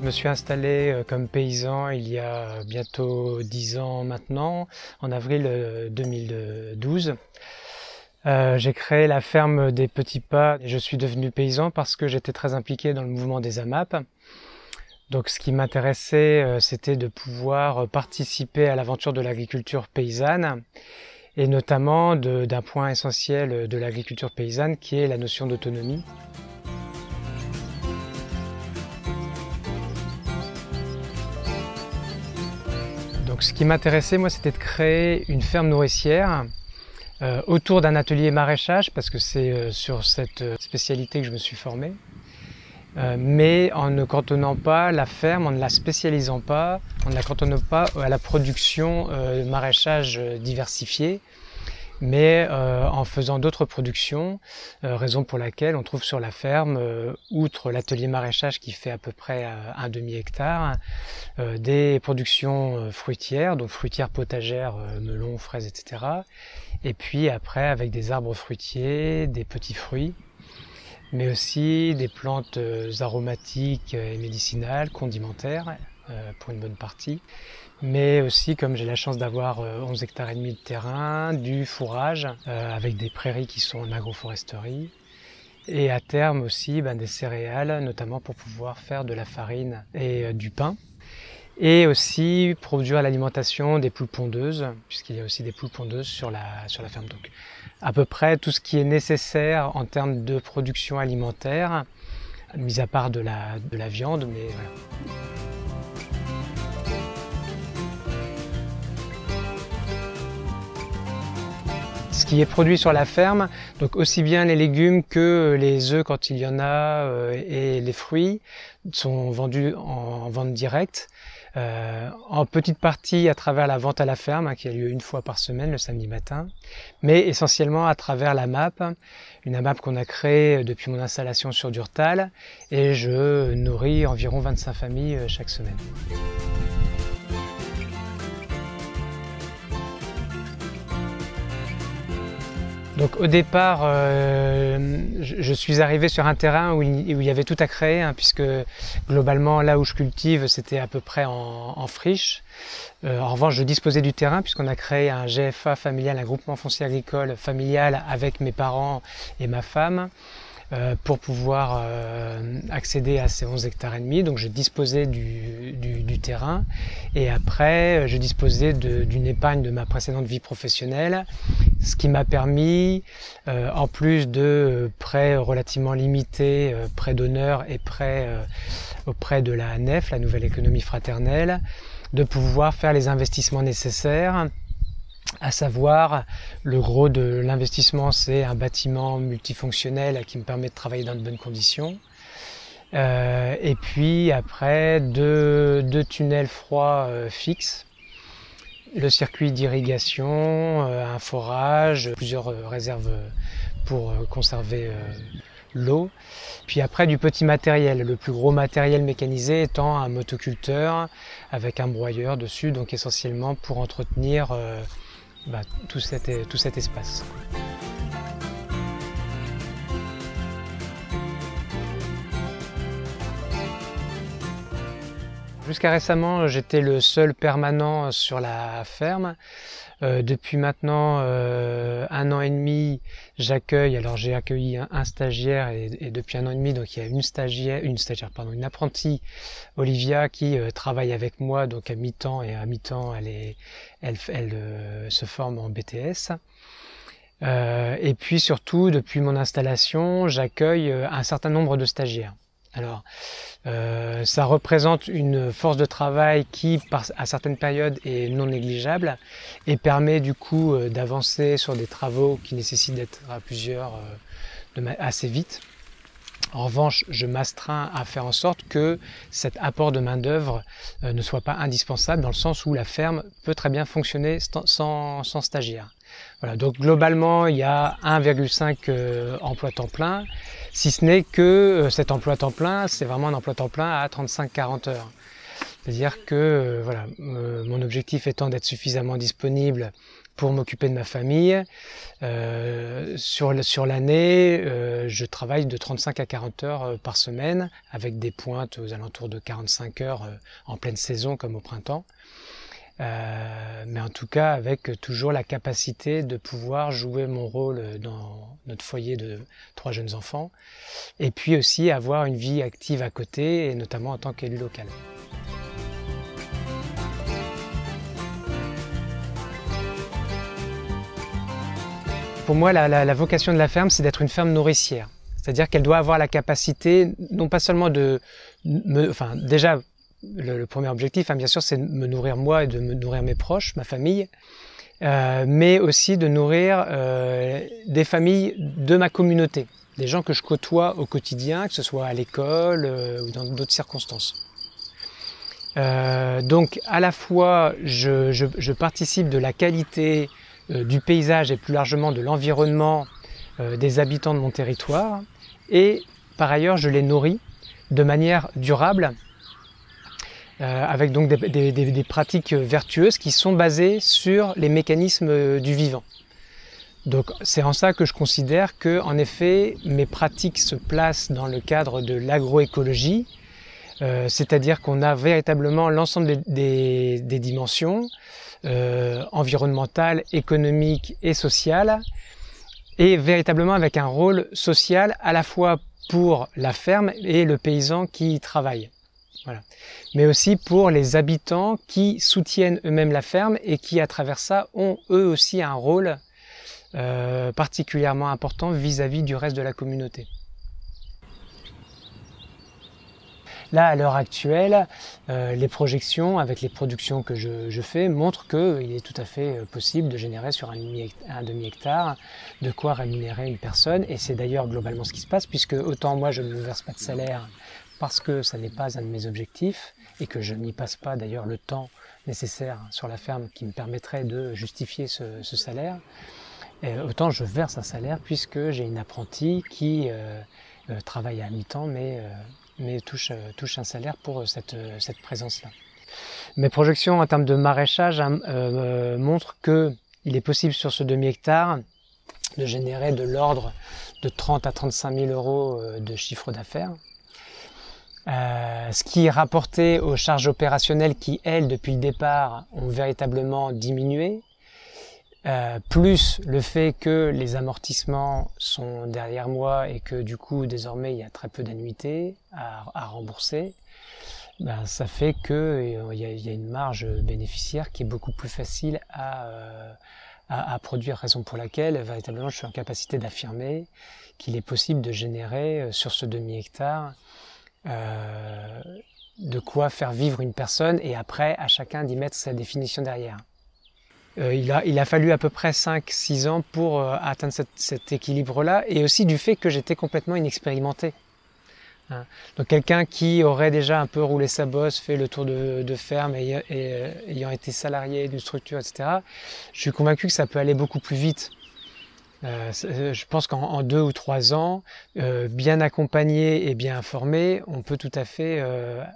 me suis installé comme paysan il y a bientôt 10 ans maintenant, en avril 2012. J'ai créé la ferme des Petits Pas et je suis devenu paysan parce que j'étais très impliqué dans le mouvement des AMAP. Donc ce qui m'intéressait, c'était de pouvoir participer à l'aventure de l'agriculture paysanne et notamment d'un point essentiel de l'agriculture paysanne qui est la notion d'autonomie. Donc ce qui m'intéressait, moi, c'était de créer une ferme nourricière autour d'un atelier maraîchage, parce que c'est sur cette spécialité que je me suis formé, mais en ne cantonnant pas la ferme, en ne la spécialisant pas, en ne la cantonnant pas à la production maraîchage diversifiée, mais en faisant d'autres productions, raison pour laquelle on trouve sur la ferme, outre l'atelier maraîchage qui fait à peu près un demi-hectare, des productions fruitières, donc fruitières potagères, melons, fraises, etc. Et puis après avec des arbres fruitiers, des petits fruits, mais aussi des plantes aromatiques et médicinales, condimentaires, pour une bonne partie, mais aussi, comme j'ai la chance d'avoir 11 hectares et demi de terrain, du fourrage avec des prairies qui sont en agroforesterie, et à terme aussi des céréales, notamment pour pouvoir faire de la farine et du pain, et aussi produire l'alimentation des poules pondeuses, puisqu'il y a aussi des poules pondeuses sur la ferme. Donc à peu près tout ce qui est nécessaire en termes de production alimentaire, mis à part de la viande, mais voilà. Ce qui est produit sur la ferme, donc aussi bien les légumes que les œufs quand il y en a et les fruits, sont vendus en vente directe, en petite partie à travers la vente à la ferme qui a lieu une fois par semaine le samedi matin, mais essentiellement à travers l'AMAP, une AMAP qu'on a créée depuis mon installation sur Durtal, et je nourris environ 25 familles chaque semaine. Donc au départ, je suis arrivé sur un terrain où il y avait tout à créer, puisque globalement là où je cultive c'était à peu près en friche. En revanche, je disposais du terrain puisqu'on a créé un GFA familial, un groupement foncier agricole familial avec mes parents et ma femme, pour pouvoir accéder à ces 11 hectares et demi. Donc je disposais du terrain, et après je disposais d'une épargne de ma précédente vie professionnelle, ce qui m'a permis, en plus de prêts relativement limités, prêts d'honneur et prêts auprès de la NEF, la Nouvelle Économie Fraternelle, de pouvoir faire les investissements nécessaires. À savoir, le gros de l'investissement, c'est un bâtiment multifonctionnel qui me permet de travailler dans de bonnes conditions. Et puis après, deux tunnels froids fixes, le circuit d'irrigation, un forage, plusieurs réserves pour conserver l'eau. Puis après, du petit matériel, le plus gros matériel mécanisé étant un motoculteur avec un broyeur dessus, donc essentiellement pour entretenir tout cet espace. Jusqu'à récemment, j'étais le seul permanent sur la ferme. Depuis maintenant 1 an et demi, j'accueille, alors j'ai accueilli un stagiaire et depuis 1 an et demi, donc il y a une apprentie, Olivia, qui travaille avec moi donc à mi-temps, et à mi-temps elle se forme en BTS. Et puis surtout, depuis mon installation, j'accueille un certain nombre de stagiaires. Alors, ça représente une force de travail qui, à certaines périodes, est non négligeable et permet du coup d'avancer sur des travaux qui nécessitent d'être à plusieurs assez vite. En revanche, je m'astreins à faire en sorte que cet apport de main-d'œuvre ne soit pas indispensable, dans le sens où la ferme peut très bien fonctionner sans stagiaire. Voilà, donc globalement, il y a 1,5 emploi temps plein, si ce n'est que cet emploi temps plein, c'est vraiment un emploi temps plein à 35-40 heures. C'est-à-dire que mon objectif étant d'être suffisamment disponible pour m'occuper de ma famille. Sur l'année, je travaille de 35 à 40 heures par semaine, avec des pointes aux alentours de 45 heures en pleine saison comme au printemps. Mais en tout cas avec toujours la capacité de pouvoir jouer mon rôle dans notre foyer de 3 jeunes enfants, et puis aussi avoir une vie active à côté, et notamment en tant qu'élu local. Pour moi, la vocation de la ferme, c'est d'être une ferme nourricière. C'est-à-dire qu'elle doit avoir la capacité, non pas seulement déjà, le premier objectif, bien sûr, c'est de me nourrir moi et de me nourrir mes proches, ma famille, mais aussi de nourrir des familles de ma communauté, des gens que je côtoie au quotidien, que ce soit à l'école ou dans d'autres circonstances. Donc, à la fois, je participe de la qualité du paysage et plus largement de l'environnement des habitants de mon territoire, et par ailleurs, je les nourris de manière durable, avec donc des pratiques vertueuses qui sont basées sur les mécanismes du vivant. Donc c'est en ça que je considère que, en effet, mes pratiques se placent dans le cadre de l'agroécologie, c'est-à-dire qu'on a véritablement l'ensemble des dimensions environnementales, économiques et sociales, et véritablement avec un rôle social à la fois pour la ferme et le paysan qui y travaille. Voilà. Mais aussi pour les habitants qui soutiennent eux-mêmes la ferme et qui, à travers ça, ont eux aussi un rôle particulièrement important vis-à-vis du reste de la communauté. Là, à l'heure actuelle, les projections avec les productions que je fais montrent qu'il est tout à fait possible de générer sur un demi-hectare de quoi rémunérer une personne. Et c'est d'ailleurs globalement ce qui se passe, puisque autant moi je ne me verse pas de salaire parce que ça n'est pas un de mes objectifs et que je n'y passe pas d'ailleurs le temps nécessaire sur la ferme qui me permettrait de justifier ce salaire, autant je verse un salaire puisque j'ai une apprentie qui travaille à mi-temps mais touche un salaire pour cette présence-là. Mes projections en termes de maraîchage montrent qu'il est possible sur ce demi-hectare de générer de l'ordre de 30 à 35 000 euros de chiffre d'affaires. Ce qui est rapporté aux charges opérationnelles qui, elles, depuis le départ, ont véritablement diminué, plus le fait que les amortissements sont derrière moi et que du coup, désormais, il y a très peu d'annuités à rembourser, ça fait qu'il y a une marge bénéficiaire qui est beaucoup plus facile à produire, raison pour laquelle, véritablement, je suis en capacité d'affirmer qu'il est possible de générer sur ce demi-hectare de quoi faire vivre une personne, et après à chacun d'y mettre sa définition derrière. Il a fallu à peu près 5-6 ans pour atteindre cet équilibre-là, et aussi du fait que j'étais complètement inexpérimenté. Donc quelqu'un qui aurait déjà un peu roulé sa bosse, fait le tour de ferme et ayant été salarié d'une structure, etc., je suis convaincu que ça peut aller beaucoup plus vite. Je pense qu'en 2 ou 3 ans, bien accompagné et bien informé, on peut tout à fait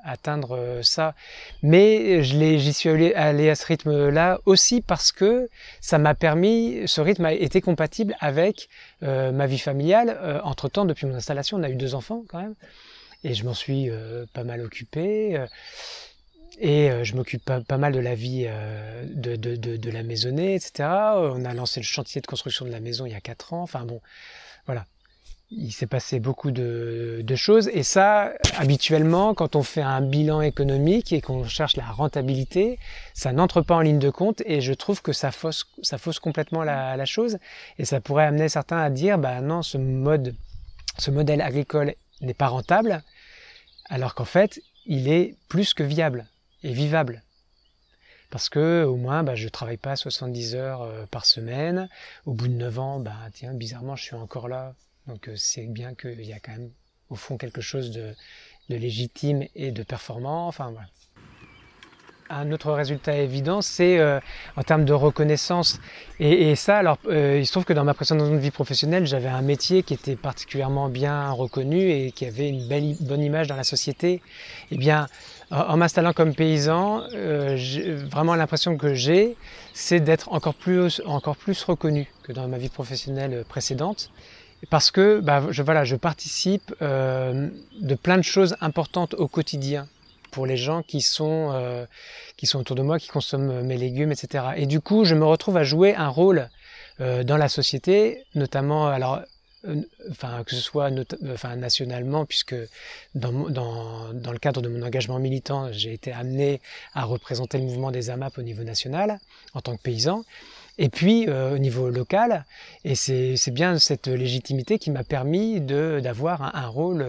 atteindre ça. Mais j'y suis allé à ce rythme-là aussi parce que ça m'a permis, ce rythme a été compatible avec ma vie familiale. Entre-temps, depuis mon installation, on a eu 2 enfants quand même, et je m'en suis pas mal occupé. Et je m'occupe pas mal de la vie de la maisonnée, etc. On a lancé le chantier de construction de la maison il y a 4 ans. Enfin bon, voilà. Il s'est passé beaucoup de choses. Et ça, habituellement, quand on fait un bilan économique et qu'on cherche la rentabilité, ça n'entre pas en ligne de compte. Et je trouve que ça fausse complètement la chose. Et ça pourrait amener certains à dire, non, ce modèle agricole n'est pas rentable, alors qu'en fait, il est plus que viable et vivable. Parce que au moins, je travaille pas 70 heures par semaine. Au bout de 9 ans, tiens, bizarrement, je suis encore là. Donc c'est bien qu'il y a quand même, au fond, quelque chose de légitime et de performant. Enfin, voilà. Un autre résultat évident, c'est en termes de reconnaissance. Et ça, alors, il se trouve que dans ma précédente vie professionnelle, j'avais un métier qui était particulièrement bien reconnu et qui avait une bonne image dans la société. Eh bien, En m'installant comme paysan, vraiment l'impression que j'ai, c'est d'être encore plus reconnu que dans ma vie professionnelle précédente. Parce que je participe de plein de choses importantes au quotidien pour les gens qui sont autour de moi, qui consomment mes légumes, etc. Et du coup, je me retrouve à jouer un rôle dans la société, notamment, que ce soit nationalement, puisque dans le cadre de mon engagement militant, j'ai été amené à représenter le mouvement des AMAP au niveau national, en tant que paysan. Et puis au niveau local, et c'est bien cette légitimité qui m'a permis d'avoir un rôle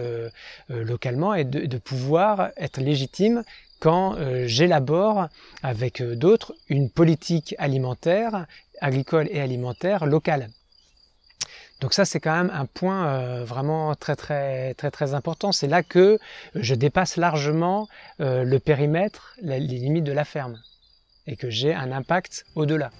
localement et de pouvoir être légitime quand j'élabore avec d'autres une politique alimentaire, agricole et alimentaire locale. Donc ça, c'est quand même un point vraiment très important. C'est là que je dépasse largement le périmètre, les limites de la ferme, et que j'ai un impact au-delà.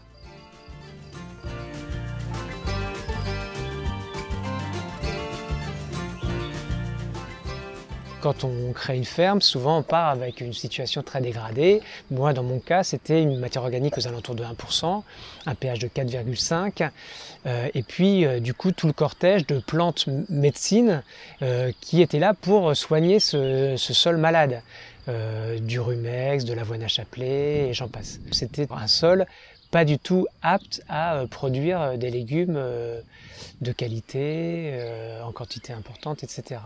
Quand on crée une ferme, souvent on part avec une situation très dégradée. Moi, dans mon cas, c'était une matière organique aux alentours de 1%, un pH de 4,5, et puis du coup tout le cortège de plantes médecine qui étaient là pour soigner ce sol malade. Du rumex, de l'avoine à chapelet, et j'en passe. C'était un sol pas du tout apte à produire des légumes de qualité, en quantité importante, etc.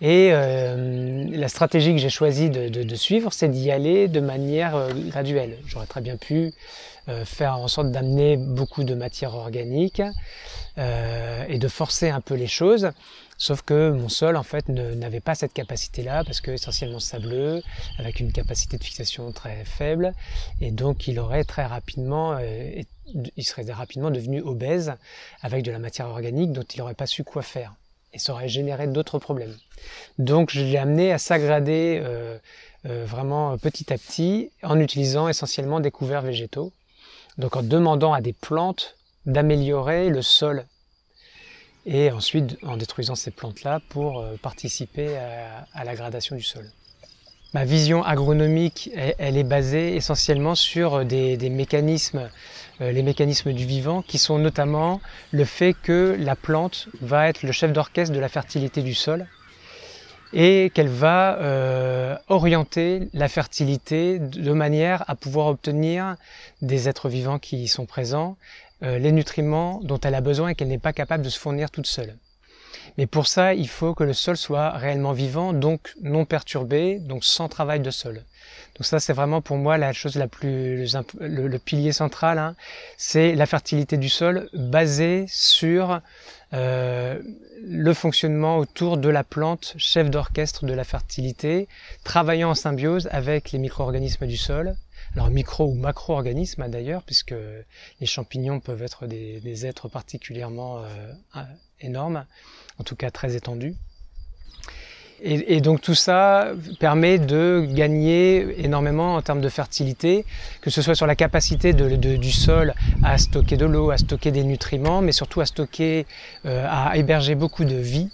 Et la stratégie que j'ai choisi de suivre, c'est d'y aller de manière graduelle. J'aurais très bien pu faire en sorte d'amener beaucoup de matière organique et de forcer un peu les choses, sauf que mon sol en fait n'avait pas cette capacité-là, parce que essentiellement sableux, avec une capacité de fixation très faible, et donc il serait rapidement devenu obèse avec de la matière organique dont il n'aurait pas su quoi faire. Et ça aurait généré d'autres problèmes. Donc je l'ai amené à s'aggrader vraiment petit à petit en utilisant essentiellement des couverts végétaux. Donc en demandant à des plantes d'améliorer le sol et ensuite en détruisant ces plantes-là pour participer à la gradation du sol. Ma vision agronomique, elle est basée essentiellement sur des mécanismes, les mécanismes du vivant, qui sont notamment le fait que la plante va être le chef d'orchestre de la fertilité du sol et qu'elle va orienter la fertilité de manière à pouvoir obtenir des êtres vivants qui y sont présents, les nutriments dont elle a besoin et qu'elle n'est pas capable de se fournir toute seule. Mais pour ça, il faut que le sol soit réellement vivant, donc non perturbé, donc sans travail de sol. Donc ça, c'est vraiment pour moi la chose le pilier central, hein, c'est la fertilité du sol basée sur le fonctionnement autour de la plante, chef d'orchestre de la fertilité, travaillant en symbiose avec les micro-organismes du sol. Alors micro ou macro-organismes hein, d'ailleurs, puisque les champignons peuvent être des êtres particulièrement énormes, en tout cas très étendus. Et donc tout ça permet de gagner énormément en termes de fertilité, que ce soit sur la capacité du sol à stocker de l'eau, à stocker des nutriments, mais surtout à héberger beaucoup de vie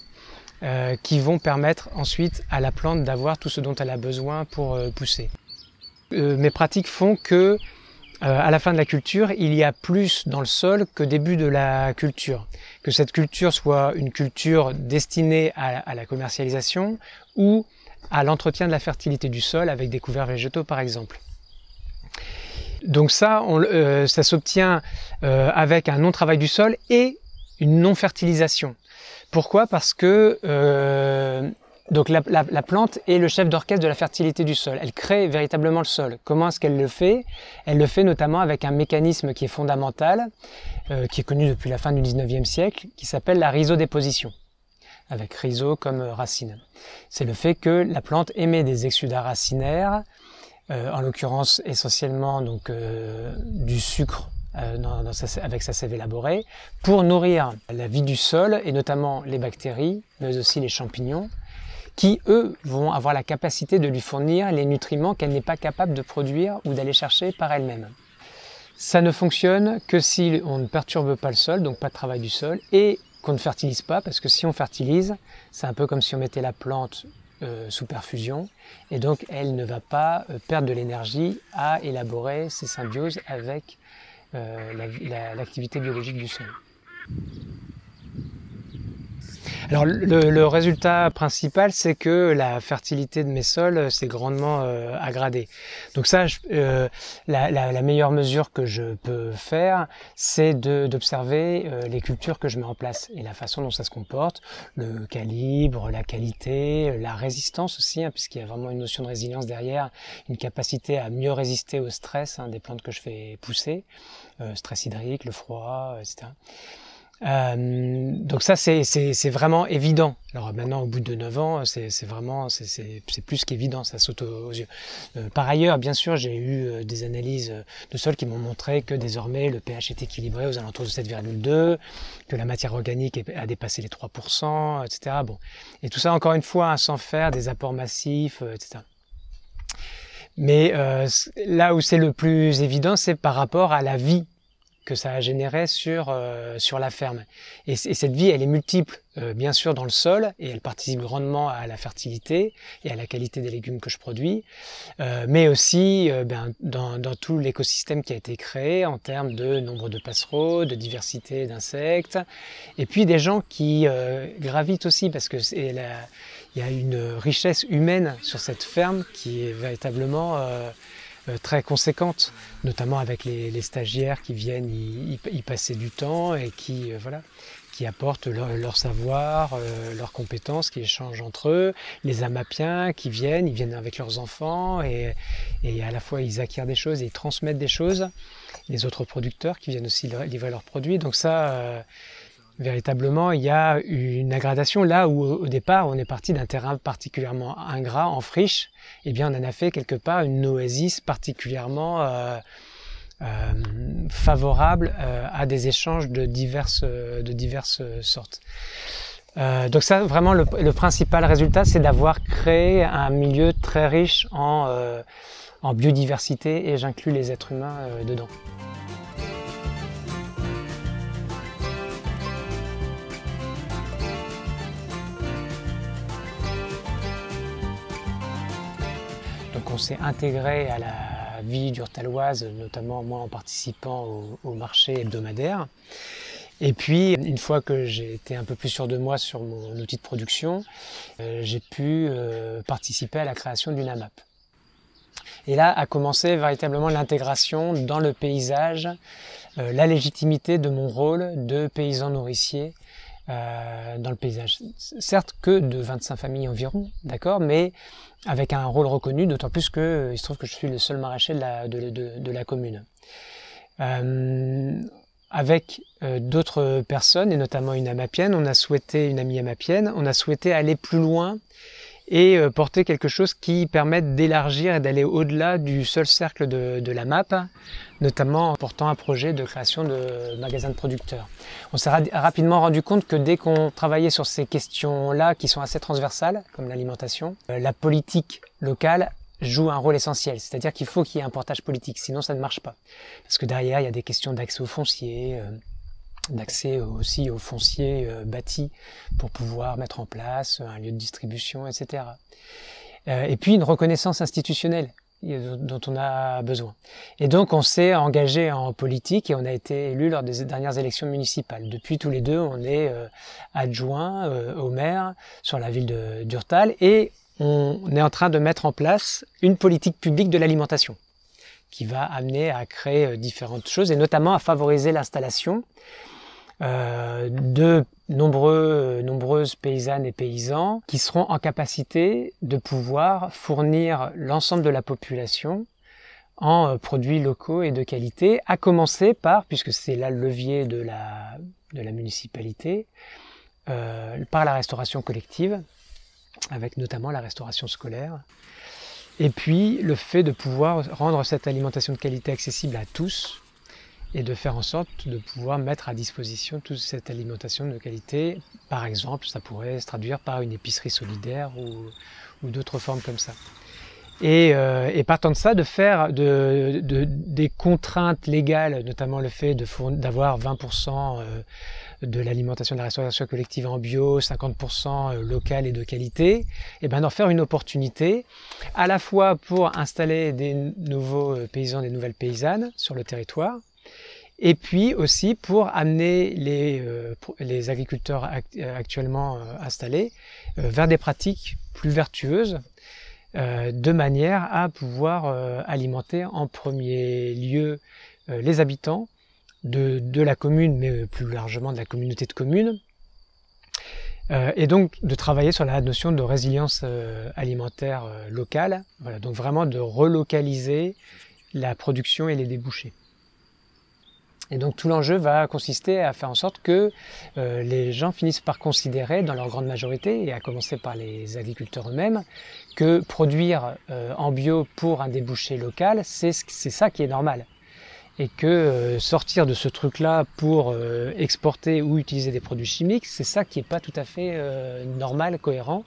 qui vont permettre ensuite à la plante d'avoir tout ce dont elle a besoin pour pousser. Mes pratiques font que à la fin de la culture, il y a plus dans le sol qu'au début de la culture. Que cette culture soit une culture destinée à la commercialisation ou à l'entretien de la fertilité du sol avec des couverts végétaux par exemple. Donc ça s'obtient avec un non-travail du sol et une non-fertilisation. Pourquoi ? Parce que donc la plante est le chef d'orchestre de la fertilité du sol. Elle crée véritablement le sol. Comment est-ce qu'elle le fait ? Elle le fait notamment avec un mécanisme qui est fondamental, qui est connu depuis la fin du 19e siècle, qui s'appelle la rhizodéposition, avec rhizo comme racine. C'est le fait que la plante émet des exsudats racinaires, en l'occurrence essentiellement donc, du sucre avec sa sève élaborée, pour nourrir la vie du sol, et notamment les bactéries, mais aussi les champignons, qui, eux, vont avoir la capacité de lui fournir les nutriments qu'elle n'est pas capable de produire ou d'aller chercher par elle-même. Ça ne fonctionne que si on ne perturbe pas le sol, donc pas de travail du sol, et qu'on ne fertilise pas, parce que si on fertilise, c'est un peu comme si on mettait la plante sous perfusion, et donc elle ne va pas perdre de l'énergie à élaborer ces symbioses avec l'activité biologique du sol. Alors le résultat principal, c'est que la fertilité de mes sols s'est grandement aggradée. Donc ça, la meilleure mesure que je peux faire, c'est d'observer les cultures que je mets en place et la façon dont ça se comporte, le calibre, la qualité, la résistance aussi, puisqu'il y a vraiment une notion de résilience derrière, une capacité à mieux résister au stress des plantes que je fais pousser, stress hydrique, le froid, etc. Donc ça c'est vraiment évident. Alors maintenant au bout de 9 ans c'est plus qu'évident, ça saute aux yeux. Par ailleurs bien sûr j'ai eu des analyses de sol qui m'ont montré que désormais le pH est équilibré aux alentours de 7,2, que la matière organique a dépassé les 3%, etc. Bon. Et tout ça encore une fois sans faire des apports massifs, etc. Mais là où c'est le plus évident, c'est par rapport à la vie que ça a généré sur la ferme. Et cette vie, elle est multiple, bien sûr dans le sol, et elle participe grandement à la fertilité et à la qualité des légumes que je produis, mais aussi dans tout l'écosystème qui a été créé en termes de nombre de passereaux, de diversité d'insectes, et puis des gens qui gravitent aussi, parce que il y a une richesse humaine sur cette ferme qui est véritablement très conséquente, notamment avec les stagiaires qui viennent y passer du temps et qui apportent leur savoir, leurs compétences, qui échangent entre eux, les amapiens qui ils viennent avec leurs enfants et à la fois ils acquièrent des choses et ils transmettent des choses, les autres producteurs qui viennent aussi livrer leurs produits, donc ça véritablement, il y a une aggradation là où au départ on est parti d'un terrain particulièrement ingrat, en friche, et bien on en a fait quelque part une oasis particulièrement favorable à des échanges de diverses sortes. Donc ça, vraiment, le principal résultat, c'est d'avoir créé un milieu très riche en biodiversité, et j'inclus les êtres humains dedans. Donc on s'est intégré à la vie d'Urtaloise, notamment moi en participant au marché hebdomadaire. Et puis une fois que j'ai été un peu plus sûr de moi sur mon outil de production, j'ai pu participer à la création d'une AMAP. Et là a commencé véritablement l'intégration dans le paysage, la légitimité de mon rôle de paysan nourricier dans le paysage. Certes que de 25 familles environ, d'accord, mais avec un rôle reconnu, d'autant plus que il se trouve que je suis le seul maraîcher de la commune. Avec d'autres personnes, et notamment une amapienne, une amie amapienne, on a souhaité aller plus loin et porter quelque chose qui permette d'élargir et d'aller au-delà du seul cercle de la MAP, notamment en portant un projet de création de magasins de producteurs. On s'est rapidement rendu compte que dès qu'on travaillait sur ces questions-là, qui sont assez transversales, comme l'alimentation, la politique locale joue un rôle essentiel, c'est-à-dire qu'il faut qu'il y ait un portage politique, sinon ça ne marche pas. Parce que derrière, il y a des questions d'accès au foncier, d'accès aussi au foncier bâti pour pouvoir mettre en place un lieu de distribution, etc. Et puis une reconnaissance institutionnelle dont on a besoin. Et donc on s'est engagé en politique et on a été élu lors des dernières élections municipales. Depuis tous les deux, on est adjoints au maire sur la ville d'Urtal et on est en train de mettre en place une politique publique de l'alimentation qui va amener à créer différentes choses et notamment à favoriser l'installation de nombreuses paysannes et paysans qui seront en capacité de pouvoir fournir l'ensemble de la population en produits locaux et de qualité, à commencer par, puisque c'est là le levier de la municipalité, par la restauration collective, avec notamment la restauration scolaire. Et puis le fait de pouvoir rendre cette alimentation de qualité accessible à tous et de faire en sorte de pouvoir mettre à disposition toute cette alimentation de qualité. Par exemple, ça pourrait se traduire par une épicerie solidaire ou d'autres formes comme ça. Et partant de ça, de faire des contraintes légales, notamment le fait d'avoir 20% de l'alimentation de la restauration collective en bio, 50% local et de qualité, et ben d'en faire une opportunité à la fois pour installer des nouveaux paysans, des nouvelles paysannes sur le territoire, et puis aussi pour amener les agriculteurs actuellement installés vers des pratiques plus vertueuses, de manière à pouvoir alimenter en premier lieu les habitants de la commune, mais plus largement de la communauté de communes, et donc de travailler sur la notion de résilience alimentaire locale, voilà, donc vraiment de relocaliser la production et les débouchés. Et donc tout l'enjeu va consister à faire en sorte que les gens finissent par considérer, dans leur grande majorité, et à commencer par les agriculteurs eux-mêmes, que produire en bio pour un débouché local, c'est ça qui est normal. Et que sortir de ce truc-là pour exporter ou utiliser des produits chimiques, c'est ça qui n'est pas tout à fait normal, cohérent,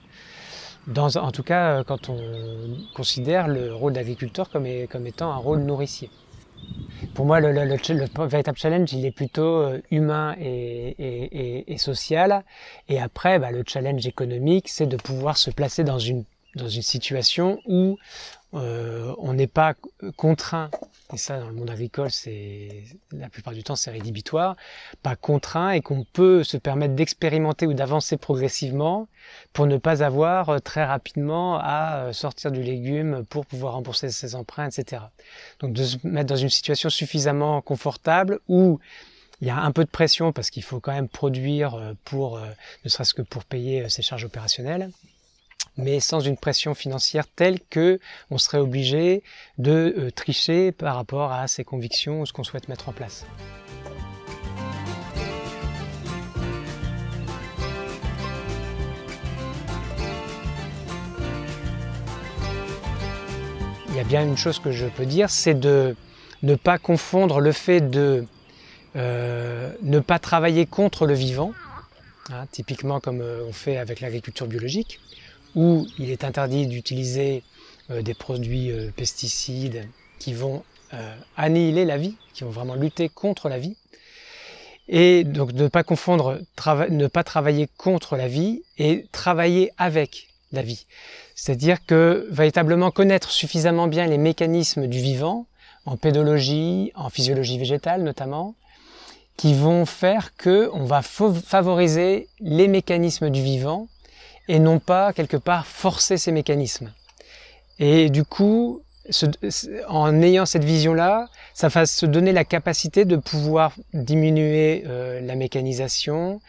en tout cas quand on considère le rôle d'agriculteur comme étant un rôle nourricier. Pour moi, le véritable challenge, il est plutôt humain et social. Et après, le challenge économique, c'est de pouvoir se placer dans une situation où on n'est pas contraint, et ça dans le monde agricole, la plupart du temps c'est rédhibitoire, pas contraint, et qu'on peut se permettre d'expérimenter ou d'avancer progressivement pour ne pas avoir très rapidement à sortir du légume pour pouvoir rembourser ses emprunts, etc. Donc de se mettre dans une situation suffisamment confortable où il y a un peu de pression parce qu'il faut quand même produire ne serait-ce que pour payer ses charges opérationnelles, mais sans une pression financière telle que on serait obligé de tricher par rapport à ses convictions ou ce qu'on souhaite mettre en place. Il y a bien une chose que je peux dire, c'est de ne pas confondre le fait de ne pas travailler contre le vivant, hein, typiquement comme on fait avec l'agriculture biologique, où il est interdit d'utiliser des produits pesticides qui vont annihiler la vie, qui vont vraiment lutter contre la vie. Et donc de ne pas confondre, ne pas travailler contre la vie et travailler avec la vie. C'est-à-dire que véritablement connaître suffisamment bien les mécanismes du vivant, en pédologie, en physiologie végétale notamment, qui vont faire qu'on va favoriser les mécanismes du vivant et non pas, quelque part, forcer ces mécanismes. Et du coup, en ayant cette vision-là, ça va se donner la capacité de pouvoir diminuer la mécanisation,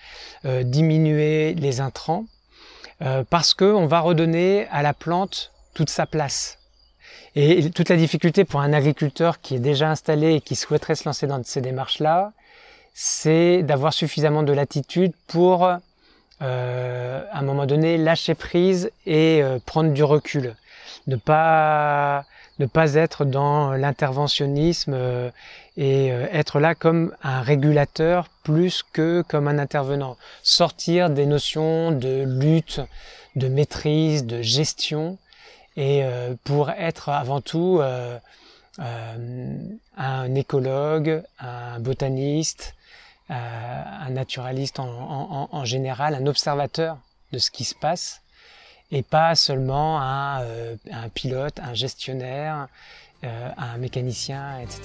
diminuer les intrants, parce qu'on va redonner à la plante toute sa place. Et toute la difficulté pour un agriculteur qui est déjà installé et qui souhaiterait se lancer dans ces démarches-là, c'est d'avoir suffisamment de latitude pour à un moment donné lâcher prise et prendre du recul, ne pas être dans l'interventionnisme et être là comme un régulateur plus que comme un intervenant, sortir des notions de lutte, de maîtrise, de gestion, et pour être avant tout un écologue, un botaniste, un naturaliste en général, un observateur de ce qui se passe, et pas seulement un pilote, un gestionnaire, un mécanicien, etc.